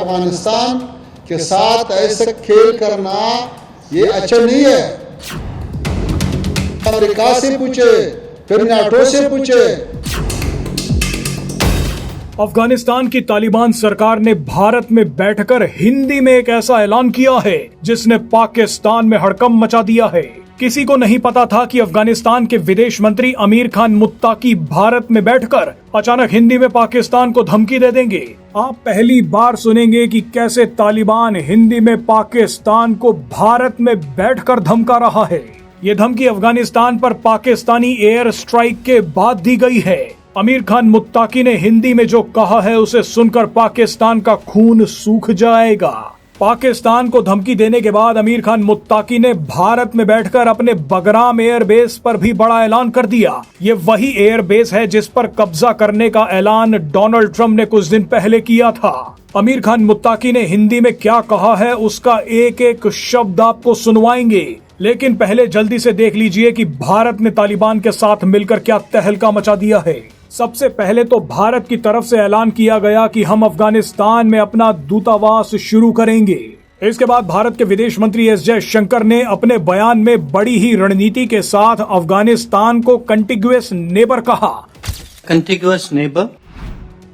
अफगानिस्तान के साथ ऐसा खेल करना ये अच्छा नहीं है। अमेरिका से पूछे, फिर नाटो से पूछे। अफगानिस्तान की तालिबान सरकार ने भारत में बैठकर हिंदी में एक ऐसा ऐलान किया है जिसने पाकिस्तान में हड़कंप मचा दिया है। किसी को नहीं पता था कि अफगानिस्तान के विदेश मंत्री अमीर खान मुत्ताकी भारत में बैठकर अचानक हिंदी में पाकिस्तान को धमकी दे देंगे। आप पहली बार सुनेंगे कि कैसे तालिबान हिंदी में पाकिस्तान को भारत में बैठकर धमका रहा है। ये धमकी अफगानिस्तान पर पाकिस्तानी एयर स्ट्राइक के बाद दी गई है। अमीर खान मुत्ताकी ने हिंदी में जो कहा है उसे सुनकर पाकिस्तान का खून सूख जाएगा। पाकिस्तान को धमकी देने के बाद अमीर खान मुत्ताकी ने भारत में बैठकर अपने बगराम एयरबेस पर भी बड़ा ऐलान कर दिया। ये वही एयरबेस है जिस पर कब्जा करने का ऐलान डोनाल्ड ट्रंप ने कुछ दिन पहले किया था। अमीर खान मुत्ताकी ने हिंदी में क्या कहा है उसका एक एक शब्द आपको सुनवाएंगे, लेकिन पहले जल्दी से देख लीजिए कि भारत ने तालिबान के साथ मिलकर क्या तहलका मचा दिया है। सबसे पहले तो भारत की तरफ से ऐलान किया गया कि हम अफगानिस्तान में अपना दूतावास शुरू करेंगे। इसके बाद भारत के विदेश मंत्री एस जयशंकर ने अपने बयान में बड़ी ही रणनीति के साथ अफगानिस्तान को कंटिग्युअस नेबर कहा।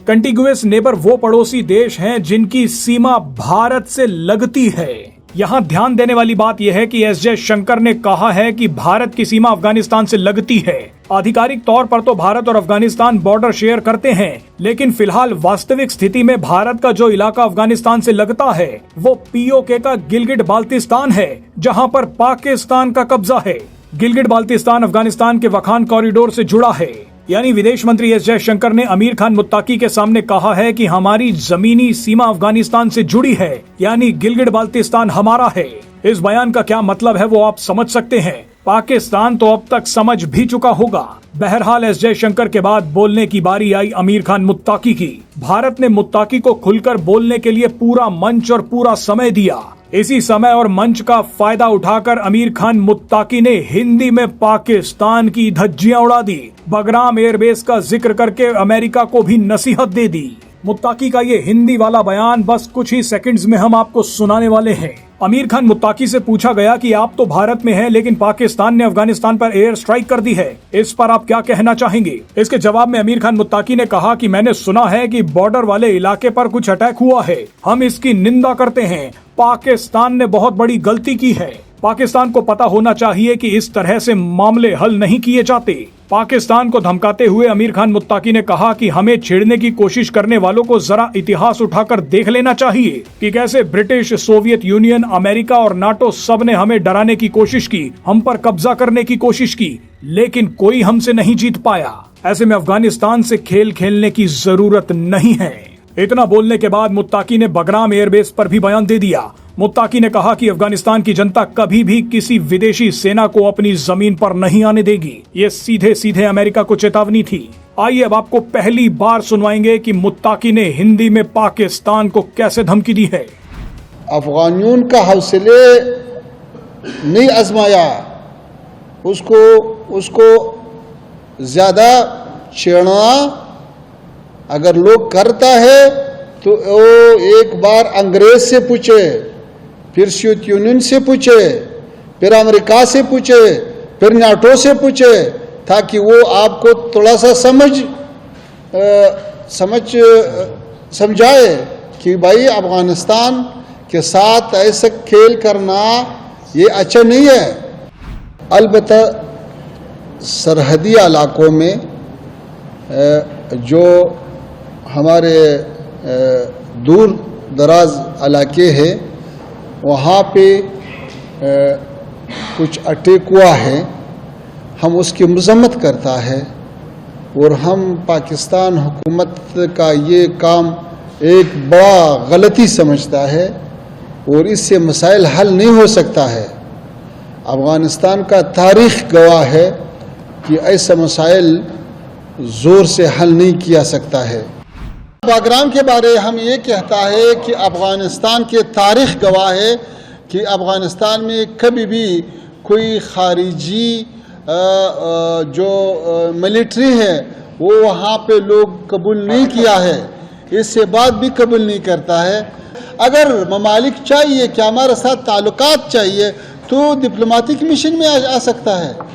कंटिग्युअस नेबर वो पड़ोसी देश हैं जिनकी सीमा भारत से लगती है। यहाँ ध्यान देने वाली बात यह है कि एस जयशंकर ने कहा है कि भारत की सीमा अफगानिस्तान से लगती है। आधिकारिक तौर पर तो भारत और अफगानिस्तान बॉर्डर शेयर करते हैं, लेकिन फिलहाल वास्तविक स्थिति में भारत का जो इलाका अफगानिस्तान से लगता है वो पीओके का गिलगिट बाल्टिस्तान है, जहाँ पर पाकिस्तान का कब्जा है। गिलगिट बाल्टिस्तान अफगानिस्तान के वखान कॉरिडोर से जुड़ा है। यानी विदेश मंत्री एस जयशंकर ने अमीर खान मुत्ताकी के सामने कहा है कि हमारी जमीनी सीमा अफगानिस्तान से जुड़ी है, यानी गिलगिट बाल्टिस्तान हमारा है। इस बयान का क्या मतलब है वो आप समझ सकते हैं। पाकिस्तान तो अब तक समझ भी चुका होगा। बहरहाल एस जयशंकर के बाद बोलने की बारी आई अमीर खान मुत्ताकी की। भारत ने मुत्ताकी को खुलकर बोलने के लिए पूरा मंच और पूरा समय दिया। इसी समय और मंच का फायदा उठाकर अमीर खान मुत्ताकी ने हिंदी में पाकिस्तान की धज्जियां उड़ा दी। बगराम एयरबेस का जिक्र करके अमेरिका को भी नसीहत दे दी। मुत्ताकी का ये हिंदी वाला बयान बस कुछ ही सेकंड्स में हम आपको सुनाने वाले हैं। अमीर खान मुत्ताकी से पूछा गया कि आप तो भारत में हैं, लेकिन पाकिस्तान ने अफगानिस्तान पर एयर स्ट्राइक कर दी है, इस पर आप क्या कहना चाहेंगे। इसके जवाब में अमीर खान मुत्ताकी ने कहा कि मैंने सुना है कि बॉर्डर वाले इलाके पर कुछ अटैक हुआ है, हम इसकी निंदा करते हैं। पाकिस्तान ने बहुत बड़ी गलती की है। पाकिस्तान को पता होना चाहिए कि इस तरह से मामले हल नहीं किए जाते। पाकिस्तान को धमकाते हुए अमीर खान मुत्ताकी ने कहा कि हमें छेड़ने की कोशिश करने वालों को जरा इतिहास उठाकर देख लेना चाहिए कि कैसे ब्रिटिश, सोवियत यूनियन, अमेरिका और नाटो सब ने हमें डराने की कोशिश की, हम पर कब्जा करने की कोशिश की, लेकिन कोई हमसे नहीं जीत पाया। ऐसे में अफगानिस्तान से खेल खेलने की जरूरत नहीं है। इतना बोलने के बाद मुत्ताकी ने बगराम एयरबेस पर भी बयान दे दिया। मुत्ताकी ने कहा कि अफगानिस्तान की जनता कभी भी किसी विदेशी सेना को अपनी जमीन पर नहीं आने देगी। ये सीधे सीधे अमेरिका को चेतावनी थी। आइए अब आपको पहली बार सुनवाएंगे कि मुत्ताकी ने हिंदी में पाकिस्तान को कैसे धमकी दी है। अफगानियों का हौसले नहीं आजमाया, उसको ज्यादा छेड़ना अगर लोग करता है तो वो एक बार अंग्रेज से पूछे, फिर सोवियत यूनियन से पूछे, फिर अमेरिका से पूछे, फिर नाटो से पूछे, ताकि वो आपको थोड़ा सा समझाए कि भाई अफगानिस्तान के साथ ऐसा खेल करना ये अच्छा नहीं है। अलबत्ता सरहदी इलाकों में जो हमारे दूर दराज इलाके हैं वहाँ पे कुछ अटैक हुआ है, हम उसकी मजम्मत करता है और हम पाकिस्तान हुकूमत का ये काम एक बड़ा गलती समझता है और इससे मसाइल हल नहीं हो सकता है। अफ़गानिस्तान का तारीख़ गवाह है कि ऐसे मसाइल ज़ोर से हल नहीं किया सकता है। बगराम के बारे हम ये कहता है कि अफ़गानिस्तान के तारीख़ गवाह है कि अफ़गानिस्तान में कभी भी कोई खारिजी जो मिलिट्री है वो वहाँ पे लोग कबूल नहीं किया है, इससे बाद भी कबूल नहीं करता है। अगर ममालिक चाहिए कि हमारे साथ ताल्लुकात चाहिए तो डिप्लोमेटिक मिशन में आ सकता है।